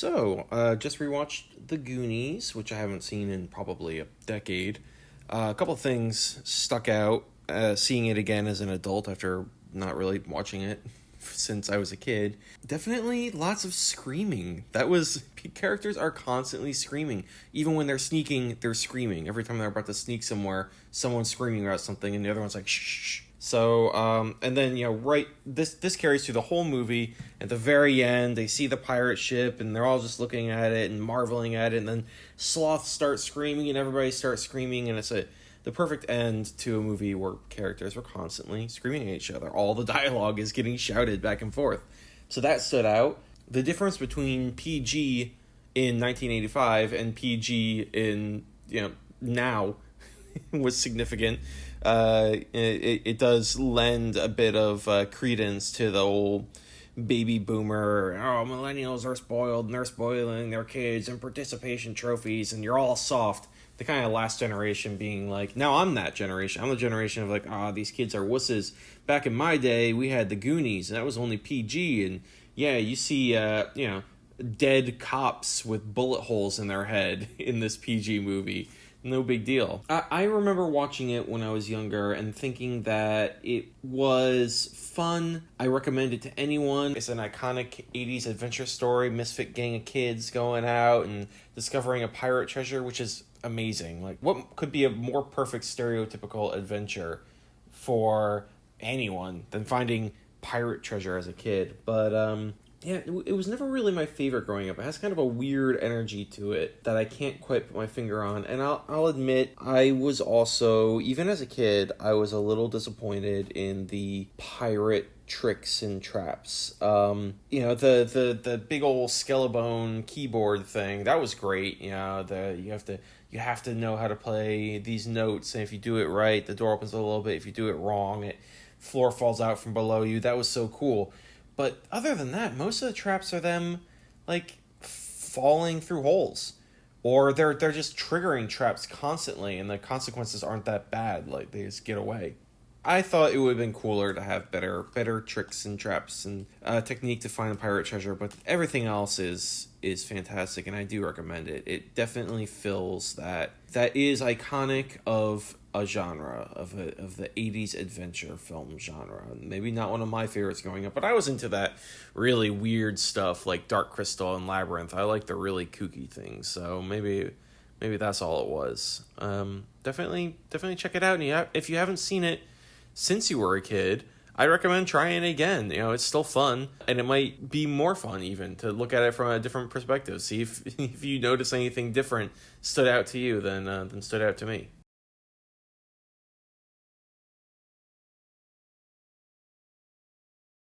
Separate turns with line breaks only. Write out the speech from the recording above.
Just rewatched The Goonies, which I haven't seen in probably a decade. A couple things stuck out. Seeing it again as an adult after not really watching it since I was a kid. Definitely lots of screaming. Characters are constantly screaming. Even when they're sneaking, they're screaming. Every time they're about to sneak somewhere, someone's screaming about something, and the other one's like, shh, shh. So, and then, right, this carries through the whole movie. At the very end, they see the pirate ship, and they're all just looking at it and marveling at it, and then Sloth starts screaming, and everybody starts screaming, and it's the perfect end to a movie where characters are constantly screaming at each other. All the dialogue is getting shouted back and forth. So that stood out. The difference between PG in 1985 and PG in, now was significant. It does lend a bit of credence to the old baby boomer, millennials are spoiled and they're spoiling their kids and participation trophies and you're all soft. The kind of last generation being like, now I'm that generation. I'm the generation of like, these kids are wusses. Back in my day, we had the Goonies and that was only PG. And yeah, you see, dead cops with bullet holes in their head in this PG movie. No big deal. I remember watching it when I was younger and thinking that it was fun. I recommend it to anyone. It's an iconic 80s adventure story, misfit gang of kids going out and discovering a pirate treasure, which is amazing. Like, what could be a more perfect stereotypical adventure for anyone than finding pirate treasure as a kid? But, yeah, it was never really my favorite growing up. It has kind of a weird energy to it that I can't quite put my finger on. And I'll admit, I was also, even as a kid, I was a little disappointed in the pirate tricks and traps. The big old Skelebone keyboard thing, that was great. You have to know how to play these notes, and if you do it right, the door opens a little bit. If you do it wrong, floor falls out from below you. That was so cool. But other than that, most of the traps are them, like, falling through holes. Or they're just triggering traps constantly, and the consequences aren't that bad. Like, they just get away. I thought it would have been cooler to have better tricks and traps and technique to find the pirate treasure, but everything else is fantastic, and I do recommend it. It definitely fills that is iconic of a genre of the 80s adventure film genre. Maybe not one of my favorites growing up, but I was into that really weird stuff like Dark Crystal and Labyrinth. I like the really kooky things, so maybe that's all it was. Definitely check it out. And if you haven't seen it since you were a kid, I recommend trying it again. It's still fun, and it might be more fun even to look at it from a different perspective. See if you notice anything different stood out to you than stood out to me.